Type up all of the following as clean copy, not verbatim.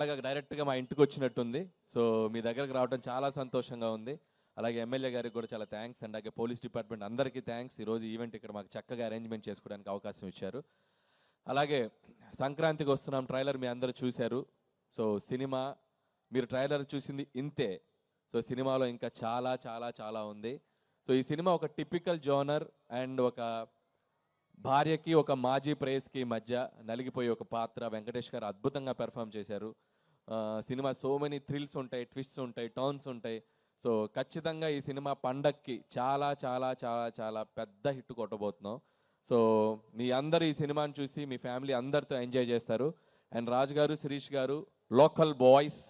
పండగ డైరెక్ట్గా మా ఇంటికి వచ్చినట్టుంది. సో మీ దగ్గరకు రావడం చాలా సంతోషంగా ఉంది. అలాగే ఎమ్మెల్యే గారికి కూడా చాలా థ్యాంక్స్, అండ్ అలాగే పోలీస్ డిపార్ట్మెంట్ అందరికీ థ్యాంక్స్. ఈరోజు ఈవెంట్ ఇక్కడ మాకు చక్కగా అరేంజ్మెంట్ చేసుకోవడానికి అవకాశం ఇచ్చారు. అలాగే సంక్రాంతికి వస్తున్నాం ట్రైలర్ మీ అందరూ చూశారు. సో సినిమా మీరు ట్రైలర్ చూసింది ఇంతే. సో సినిమాలో ఇంకా చాలా చాలా చాలా ఉంది. సో ఈ సినిమా ఒక టిపికల్ జోనర్ అండ్ ఒక భార్యకి ఒక మాజీ ప్రేయస్కి మధ్య నలిగిపోయే ఒక పాత్ర వెంకటేష్ గారు అద్భుతంగా పెర్ఫామ్ చేశారు. సినిమా సో మెనీ థ్రిల్స్ ఉంటాయి, ట్విస్ట్స్ ఉంటాయి, టర్న్స్ ఉంటాయి. సో ఖచ్చితంగా ఈ సినిమా పండక్కి చాలా చాలా చాలా చాలా పెద్ద హిట్ కొట్టబోతున్నాం. సో మీ అందరూ ఈ సినిమాని చూసి మీ ఫ్యామిలీ అందరితో ఎంజాయ్ చేస్తారు. అండ్ రాజు గారు, శిరీష్ గారు లోకల్ బాయ్స్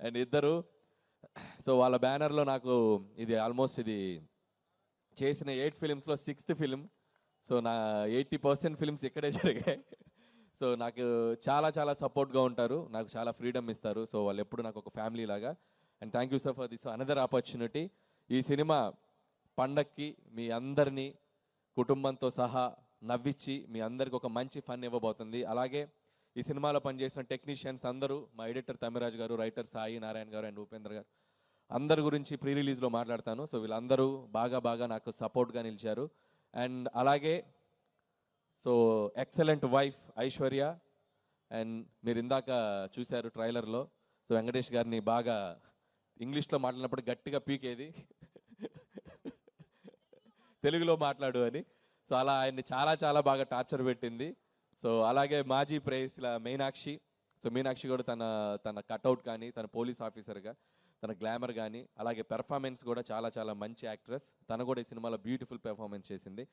అండ్ ఇద్దరు. సో వాళ్ళ బ్యానర్లో నాకు ఇది ఆల్మోస్ట్ ఇది చేసిన 8 ఫిలిమ్స్లో 6th ఫిలిం. సో నా 80% ఫిలిమ్స్ ఇక్కడే జరిగాయి. సో నాకు చాలా చాలా సపోర్ట్గా ఉంటారు, నాకు చాలా ఫ్రీడమ్ ఇస్తారు. సో వాళ్ళు ఎప్పుడు నాకు ఒక ఫ్యామిలీ లాగా. And thank you sir for this another opportunity. ఈ సినిమా పండక్కి మీ అందరినీ కుటుంబంతో సహా నవ్వించి మీ అందరికి ఒక మంచి ఫన్ ఇవ్వబోతుంది. అలాగే ఈ సినిమాలో పనిచేసిన టెక్నీషియన్స్ అందరూ, మా ఎడిటర్ తమిరాజ్ గారు, రైటర్ సాయి నారాయణ గారు అండ్ ఉపేంద్ర గారు, అందరి గురించి ప్రీ రిలీజ్లో మాట్లాడతాను. సో వీళ్ళందరూ బాగా నాకు సపోర్ట్గా నిలిచారు. అండ్ అలాగే so excellent wife Aishwarya, and మీరు ఇందాక చూశారు ట్రైలర్లో. సో వెంకటేష్ గారిని బాగా ఇంగ్లీష్లో మాట్లాడినప్పుడు గట్టిగా పీకేది తెలుగులో మాట్లాడు అని. సో అలా ఆయన్ని చాలా చాలా బాగా టార్చర్ పెట్టింది. సో అలాగే మాజీ ప్రేయస్ల మీనాక్షి. సో మీనాక్షి కూడా తన కట్అవుట్ కానీ, తన పోలీస్ ఆఫీసర్గా తన గ్లామర్ కానీ, అలాగే పెర్ఫార్మెన్స్ కూడా చాలా చాలా మంచి యాక్ట్రెస్. తను కూడా ఈ సినిమాలో బ్యూటిఫుల్ పెర్ఫార్మెన్స్ చేసింది.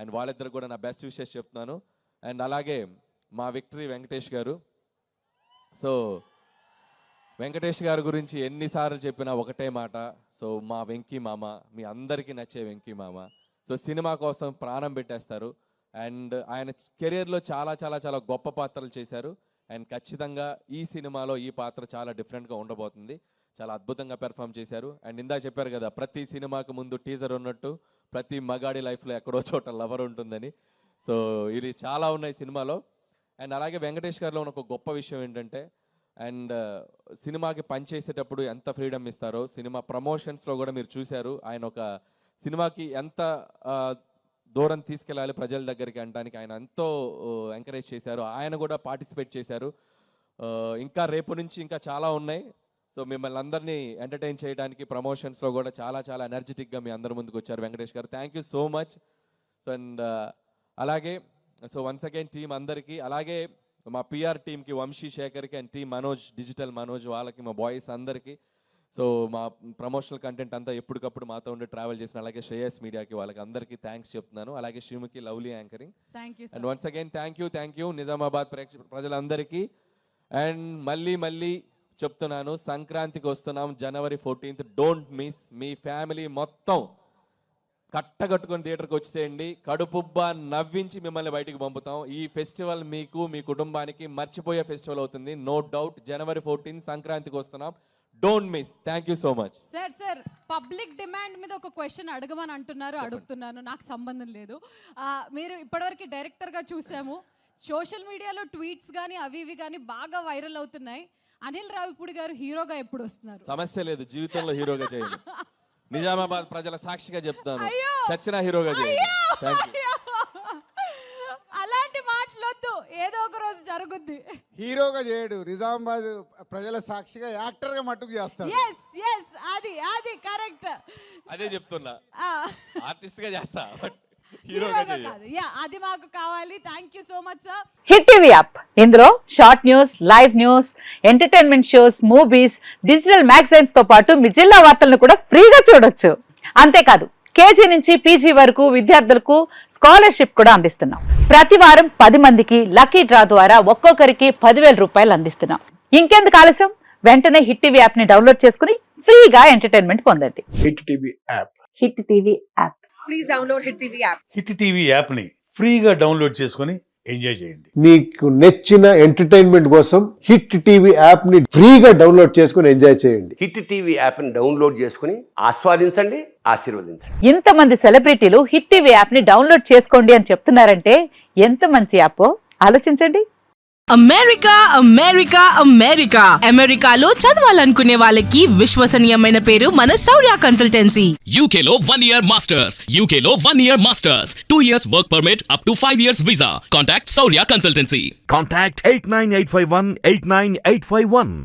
అండ్ వాళ్ళిద్దరు కూడా నా బెస్ట్ విషెస్ చెప్తున్నాను. అండ్ అలాగే మా విక్టరీ వెంకటేష్ గారు. సో వెంకటేష్ గారి గురించి ఎన్నిసార్లు చెప్పినా ఒకటే మాట, సో మా వెంకీ మామ, మీ అందరికీ నచ్చే వెంకీ మామ. సో సినిమా కోసం ప్రాణం పెట్టేస్తారు. అండ్ ఆయన కెరియర్లో చాలా చాలా చాలా గొప్ప పాత్రలు చేశారు. అండ్ ఖచ్చితంగా ఈ సినిమాలో ఈ పాత్ర చాలా డిఫరెంట్గా ఉండబోతుంది. చాలా అద్భుతంగా పెర్ఫామ్ చేశారు. అండ్ ఇందా చెప్పారు కదా, ప్రతి సినిమాకు ముందు టీజర్ ఉన్నట్టు ప్రతి మగాడి లైఫ్లో ఎక్కడో చోట లవర్ ఉంటుందని. సో ఇది చాలా ఉన్నాయి సినిమాలో. అండ్ అలాగే వెంకటేష్ గారిలో ఉన్న ఒక గొప్ప విషయం ఏంటంటే, అండ్ సినిమాకి పనిచేసేటప్పుడు ఎంత ఫ్రీడమ్ ఇస్తారో, సినిమా ప్రమోషన్స్లో కూడా మీరు చూశారు. ఆయన ఒక సినిమాకి ఎంత దూరం తీసుకెళ్ళాలి ప్రజల దగ్గరికి అనడానికి ఆయన ఎంతో ఎంకరేజ్ చేశారు. ఆయన కూడా పార్టిసిపేట్ చేశారు. ఇంకా రేపు నుంచి ఇంకా చాలా ఉన్నాయి. సో మిమ్మల్ని అందరినీ ఎంటర్టైన్ చేయడానికి ప్రమోషన్స్లో కూడా చాలా చాలా ఎనర్జెటిక్గా మీ అందరి ముందుకు వచ్చారు వెంకటేష్ గారు. Thank you so much. So and అలాగే సో వన్స్ అగైన్ టీం అందరికీ, అలాగే మా పిఆర్ టీమ్కి వంశీ శేఖర్కి and team Manoj, digital Manoj, వాళ్ళకి, మా బాయ్స్ అందరికీ. సో మా ప్రమోషనల్ కంటెంట్ అంతా ఎప్పటికప్పుడు మాతో ఉండి ట్రావెల్ చేసిన అలాగే శ్రేయస్ మీడియాకి, వాళ్ళకి అందరికీ థ్యాంక్స్ చెప్తున్నాను. అలాగే Sreemukhi lovely anchoring. And once again thank you Nizamabad ప్రజలందరికీ. అండ్ మళ్ళీ చెప్తున్నాను, సంక్రాంతికి వస్తున్నాం January 14th. Don't miss. Me family మొత్తం కట్టగట్టుకొని థియేటర్కి వచ్చేయండి. కడుపుబ్బా నవ్వించి మిమ్మల్ని బయటికి పంపుతాం. ఈ ఫెస్టివల్ మీకు, మీ కుటుంబానికి మర్చిపోయే ఫెస్టివల్ అవుతుంది, నో డౌట్. January 14th సంక్రాంతికి వస్తున్నాం. Don't miss. Thank you so much. Sir public demand మీద ఒక క్వశ్చన్ అడగమని అంటున్నారు, అడుగుతున్నాను. నాకు సంబంధం లేదు. మీరు ఇప్పటివరకు డైరెక్టర్గా చూసాము, సోషల్ మీడియాలో ట్వీట్స్ కానీ అవి ఇవి కానీ బాగా వైరల్ అవుతున్నాయి. అనిల్ రావిపూడి గారు హీరోగా ఎప్పుడు వస్తున్నారు? సమస్య లేదు, జీవితంలో హీరోగా చేయండి. నిజామాబాద్ ప్రజల సాక్షిగా చెప్తాను, చచ్చిన హీరోగా చేయండి. అలాంటి మాటలొద్దు, ఏదో ఒక రోజు జరుగుద్ది. హీరోగా చేయడు, నిజామాబాద్ ప్రజల సాక్షిగా యాక్టర్గా మట్టుకు చేస్తాడు. అది కరెక్ట్. అదే చెప్తున్నా, ఆర్టిస్ట్ గా చేస్తా, అది మాకు కావాలి. Thank you so much sir. Hit TV app, ఇందులో short news, live news, entertainment shows, movies, digital magazines తో పాటు మీ జిల్లా వార్తలను కూడా ఫ్రీగా చూడొచ్చు. అంతేకాదు కేజీ నుంచి పీజీ వరకు విద్యార్థులకు స్కాలర్షిప్ కూడా అందిస్తున్నాం. ప్రతి వారం 10 మందికి లక్కీ డ్రా ద్వారా ఒక్కొక్కరికి 10,000 రూపాయలు అందిస్తున్నాం. ఇంకెందుకు ఆలస్యం, వెంటనే హిట్ టీవీ యాప్ ని డౌన్లోడ్ చేసుకుని ఫ్రీగా ఎంటర్టైన్మెంట్ పొందండి. Hit TV app. Hit TV app. Please download hit TV app. Hit TV యాప్ని ఫ్రీగా డౌన్లోడ్ చేసుకొని ఎంజాయ్ చేయండి. మీకు నచ్చిన ఎంటర్టైన్మెంట్ కోసం హిట్ టీవీ యాప్ ని ఫ్రీగా డౌన్లోడ్ చేసుకొని ఎంజాయ్ చేయండి. హిట్ టీవీ యాప్ ని డౌన్లోడ్ చేసుకుని ఆస్వాదించండి, ఆశీర్వదించండి. ఇంతమంది సెలబ్రిటీలు హిట్ టీవీ యాప్ ని డౌన్లోడ్ చేసుకోండి అని చెప్తున్నారంటే ఎంత మంచి యాప్ ఆలోచించండి. అమెరికా అమెరికా అమెరికా అమెరికాలో చదవాలనుకునే వాళ్ళకి విశ్వసనీయమైన పేరు మన శౌర్య కన్సల్టెన్సీ. UK లో 1 year masters. UK లో 1 year masters. 2 years work permit up to 5 years visa. Contact Saurya Consultancy. Contact 89851 89851.